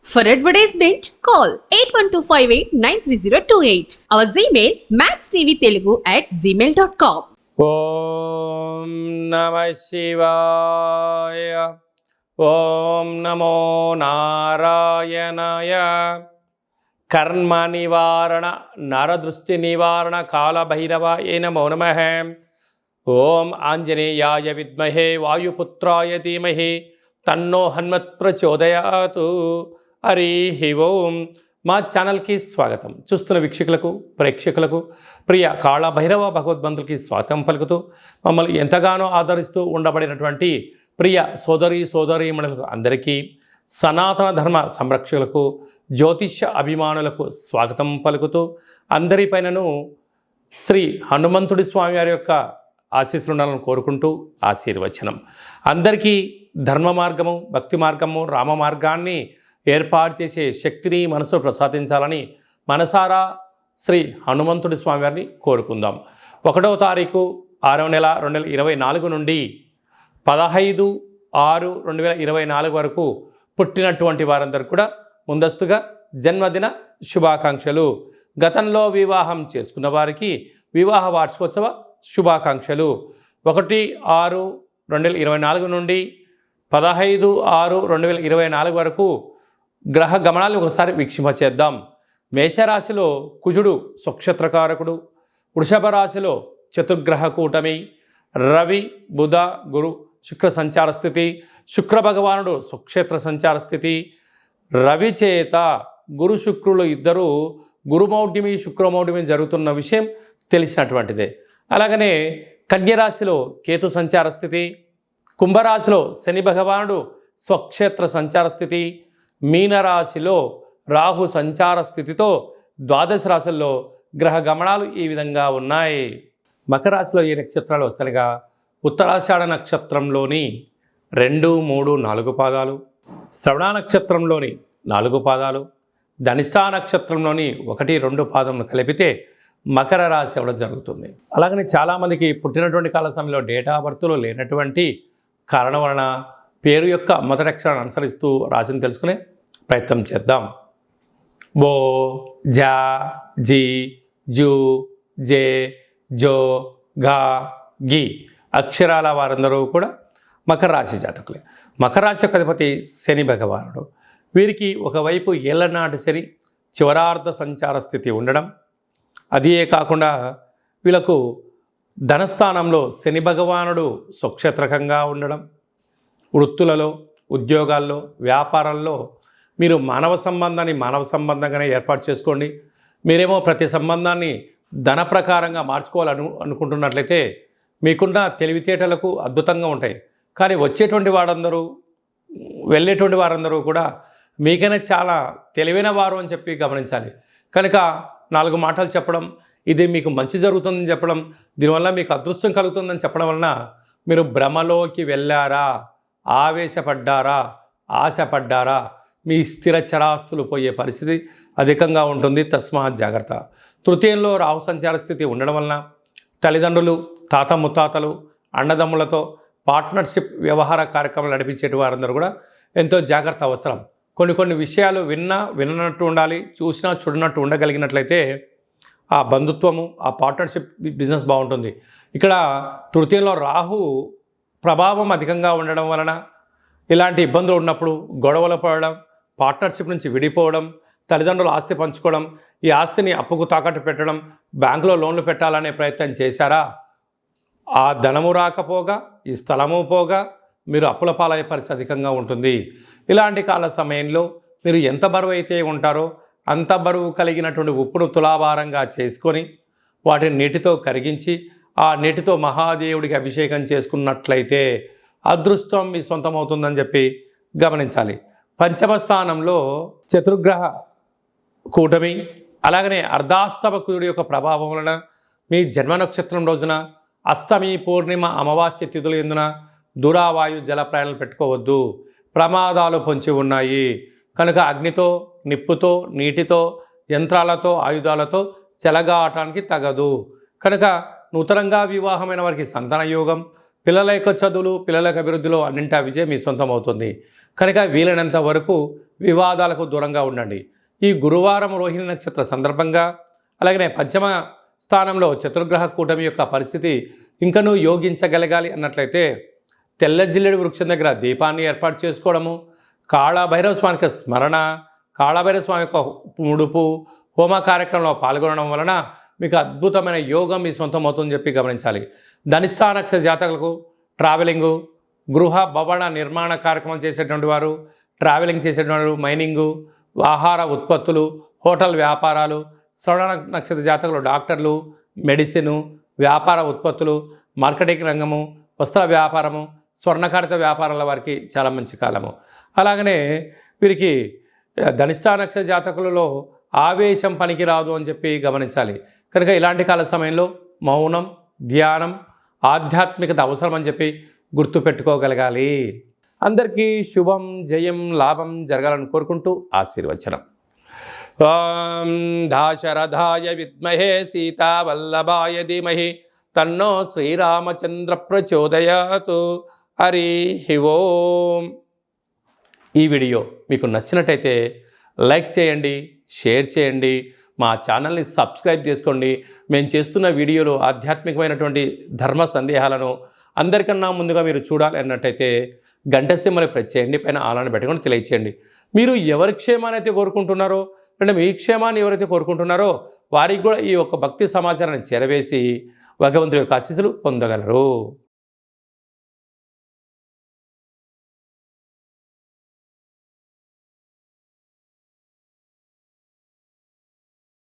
For advertisement, call 8125893028. Our Gmail maxtvtelugu@gmail.com. ఓం నమ శివాయ. ఓం నమో నారాయణాయ. కర్మ నివారణ నరదృష్టి నివారణ కాళభైరవాయ నమో నమః. ఓం ఆంజనేయాయ విద్మహే వాయుపుత్రాయ ధీమహి తన్నో హనుమత్ ప్రచోదయాతు. హరి ఓం. మా ఛానల్కి స్వాగతం. చూస్తున్న వీక్షకులకు ప్రేక్షకులకు ప్రియ కాళభైరవ భగవద్బంధులకి స్వాగతం పలుకుతూ మమ్మల్ని ఎంతగానో ఆదరిస్తూ ఉండబడినటువంటి ప్రియ సోదరీమణులకు అందరికీ, సనాతన ధర్మ సంరక్షకులకు, జ్యోతిష్య అభిమానులకు స్వాగతం పలుకుతూ అందరిపైనను శ్రీ హనుమంతుడి స్వామి వారి యొక్క ఆశీస్సులు ఉండాలని కోరుకుంటూ ఆశీర్వచనం. అందరికీ ధర్మ మార్గము, భక్తి మార్గము, రామ మార్గాన్ని ఏర్పాటు చేసే శక్తిని మనసు ప్రసాదించాలని మనసారా శ్రీ హనుమంతుడి స్వామి వారిని కోరుకుందాం. 1వ తారీఖు 6వ నెల 2024 నుండి 15/6/2024 వరకు పుట్టినటువంటి వారందరూ కూడా ముందస్తుగా జన్మదిన శుభాకాంక్షలు. గతంలో వివాహం చేసుకున్న వారికి వివాహ వార్షికోత్సవ శుభాకాంక్షలు. 1/6/2024 నుండి 15/6/2024 వరకు గ్రహ గమనాలు ఒకసారి వీక్షింపచేద్దాం. మేషరాశిలో కుజుడు స్వక్షేత్రకారకుడు, వృషభ రాశిలో చతుర్గ్రహ కూటమి, రవి బుధ గురు శుక్ర సంచార స్థితి, శుక్ర భగవానుడు స్వక్షేత్ర సంచార స్థితి, రవి చేత గురు శుక్రులు ఇద్దరు గురుమౌఢ్యమి శుక్రమౌఢ్యమి జరుగుతున్న విషయం తెలిసినటువంటిదే. అలాగనే కన్యరాశిలో కేతు సంచార స్థితి, కుంభరాశిలో శని భగవానుడు స్వక్షేత్ర సంచార స్థితి, మీనరాశిలో రాహు సంచార స్థితితో ద్వాదశ రాశుల్లో గ్రహ గమనాలు ఈ విధంగా ఉన్నాయి. మకర రాశిలో ఏ నక్షత్రాలు వస్తాయిగా ఉత్తరాషాఢ నక్షత్రంలోని 2, 3, 4 పాదాలు, శ్రవణ నక్షత్రంలోని 4 పాదాలు, ధనిష్టా నక్షత్రంలోని 1, 2 పాదములు కలిపితే మకర రాశి అవ్వడం జరుగుతుంది. అలాగని చాలామందికి పుట్టినటువంటి కాల సమయంలో డేటా ఆఫ్ బర్త్లో లేనటువంటి కారణం వలన పేరు యొక్క మొదటి అక్షరాన్ని అనుసరిస్తూ రాశిని తెలుసుకునే ప్రయత్నం చేద్దాం. బో, జా, జీ, జూ, జే, జో, గా, గి అక్షరాల వారందరూ కూడా మకర రాశి జాతకులే. మకర రాశి యొక్క అధిపతి శని భగవానుడు. వీరికి ఒకవైపు ఏళ్లనాటి శని చివరార్ధ సంచార స్థితి ఉండడం, అదే కాకుండా వీళ్ళకు ధనస్థానంలో శని భగవానుడు స్వక్షేత్రకంగా ఉండడం, వృత్తులలో, ఉద్యోగాల్లో, వ్యాపారాల్లో మీరు మానవ సంబంధంగానే ఏర్పాటు చేసుకోండి. మీరేమో ప్రతి సంబంధాన్ని ధన ప్రకారంగా అనుకుంటున్నట్లయితే మీకున్న తెలివితేటలకు అద్భుతంగా ఉంటాయి. కానీ వచ్చేటువంటి వారందరూ, వెళ్ళేటువంటి వారందరూ కూడా మీకైనా చాలా తెలివైన వారు అని చెప్పి గమనించాలి. కనుక 4 మాటలు చెప్పడం, ఇది మీకు మంచి జరుగుతుందని చెప్పడం, దీనివల్ల మీకు అదృష్టం కలుగుతుందని చెప్పడం వలన మీరు భ్రమలోకి వెళ్ళారా, ఆవేశపడ్డారా, ఆశపడ్డారా, మీ స్థిర చరాస్తులు పోయే పరిస్థితి అధికంగా ఉంటుంది. తస్మాత్ జాగ్రత్త. తృతీయంలో రాహు సంచార స్థితి ఉండడం వలన తల్లిదండ్రులు, తాత ముత్తాతలు, అన్నదమ్ములతో పార్ట్నర్షిప్ వ్యవహార కార్యక్రమాలు నడిపించే వారందరూ కూడా ఎంతో జాగ్రత్త అవసరం. కొన్ని విషయాలు విన్నట్టు ఉండాలి, చూసినా చూడనట్టు ఉండగలిగినట్లయితే ఆ బంధుత్వము, ఆ పార్ట్నర్షిప్ బిజినెస్ బాగుంటుంది. ఇక్కడ తృతీయంలో రాహు ప్రభావం అధికంగా ఉండడం వలన ఇలాంటి ఇబ్బందులు ఉన్నప్పుడు గొడవలు పడడం, పార్ట్నర్షిప్ నుంచి విడిపోవడం, తల్లిదండ్రులు ఆస్తి పంచుకోవడం, ఈ ఆస్తిని అప్పుకు తాకట్టు పెట్టడం, బ్యాంకులో లోన్లు పెట్టాలనే ప్రయత్నం చేశారా, ఆ ధనము రాకపోగా, ఈ స్థలము పోగా మీరు అప్పుల పాలయ్యే పరిస్థితి అధికంగా ఉంటుంది. ఇలాంటి కాల సమయంలో మీరు ఎంత బరువు అయితే ఉంటారో అంత బరువు కలిగినటువంటి ఉప్పును తులాభారంగా చేసుకొని వాటిని నీటితో కరిగించి ఆ నీటితో మహాదేవుడికి అభిషేకం చేసుకున్నట్లయితే అదృష్టం మీ సొంతమవుతుందని చెప్పి గమనించాలి. పంచమ స్థానంలో చతుర్గ్రహ కూటమి, అలాగనే అర్ధాష్టమకుడి యొక్క ప్రభావం వలన మీ జన్మ నక్షత్రం రోజున అష్టమి, పూర్ణిమ, అమావాస్య తిథులు ఎందున దూరావాయు జల ప్రయాణాలు పెట్టుకోవద్దు. ప్రమాదాలు పొంచి ఉన్నాయి కనుక అగ్నితో, నిప్పుతో, నీటితో, యంత్రాలతో, ఆయుధాలతో చెలగాటానికి తగదు. కనుక నూతనంగా వివాహమైన వారికి సంతాన యోగం, పిల్లల యొక్క చదువులు, పిల్లల యొక్క అభివృద్ధిలో అన్నింటా విజయం మీ సొంతం అవుతుంది. కనుక వీలైనంత వరకు వివాదాలకు దూరంగా ఉండండి. ఈ గురువారం రోహిణి నక్షత్ర సందర్భంగా అలాగనే పంచమ స్థానంలో చతుర్గ్రహ కూటమి యొక్క పరిస్థితి ఇంకనూ యోగించగలగాలి అన్నట్లయితే తెల్ల జిల్లేడు వృక్షం దగ్గర దీపాన్ని ఏర్పాటు చేసుకోవడము, కాళభైరవ స్వామికి స్మరణ, కాళభైరవ స్వామి యొక్క ముడుపు హోమ కార్యక్రమంలో పాల్గొనడం వలన మీకు అద్భుతమైన యోగం మీ సొంతం అవుతుందని చెప్పి గమనించాలి. ధనిష్ఠా నక్షత్ర జాతకులకు ట్రావెలింగు, గృహ భవన నిర్మాణ కార్యక్రమం చేసేటువంటి వారు, ట్రావెలింగ్ చేసేటువంటి వారు, మైనింగు, ఆహార ఉత్పత్తులు, హోటల్ వ్యాపారాలు, శ్రవణ నక్షత్ర జాతకులు డాక్టర్లు, మెడిసిను, వ్యాపార ఉత్పత్తులు, మార్కెటింగ్ రంగము, వస్త్ర వ్యాపారము, స్వర్ణకారిత వ్యాపారాల వారికి చాలా మంచి కాలము. అలాగనే వీరికి ధనిష్ఠా నక్షత్ర జాతకులలో ఆవేశం పనికిరాదు అని చెప్పి గమనించాలి. కనుక ఇలాంటి కాల సమయంలో మౌనం, ధ్యానం, ఆధ్యాత్మికత అవసరం అని చెప్పి గుర్తుపెట్టుకోగలగాలి. అందరికీ శుభం, జయం, లాభం జరగాలని కోరుకుంటూ ఆశీర్వచనం. ఓం దాశరథాయ విద్మహే సీతావల్లభాయ ధీమహి తన్నో శ్రీరామచంద్ర ప్రచోదయాతు. హరి ఓం. ఈ వీడియో మీకు నచ్చినట్టయితే లైక్ చేయండి, షేర్ చేయండి, మా ఛానల్ని సబ్స్క్రైబ్ చేసుకోండి. మేము చేస్తున్న వీడియోలో ఆధ్యాత్మికమైనటువంటి ధర్మ సందేహాలను అందరికన్నా ముందుగా మీరు చూడాలి అన్నట్టయితే గంట సింబల్ని ప్రెస్ చేయండి, పైన ఆలని పెట్టుకొని తెలియచేయండి. మీరు ఎవరి క్షేమాన్ని అయితే కోరుకుంటున్నారో అంటే మీ క్షేమాన్ని ఎవరైతే కోరుకుంటున్నారో వారికి కూడా ఈ యొక్క భక్తి సమాచారాన్ని చేరవేసి భగవంతుడి యొక్క ఆశీస్సులు పొందగలరు.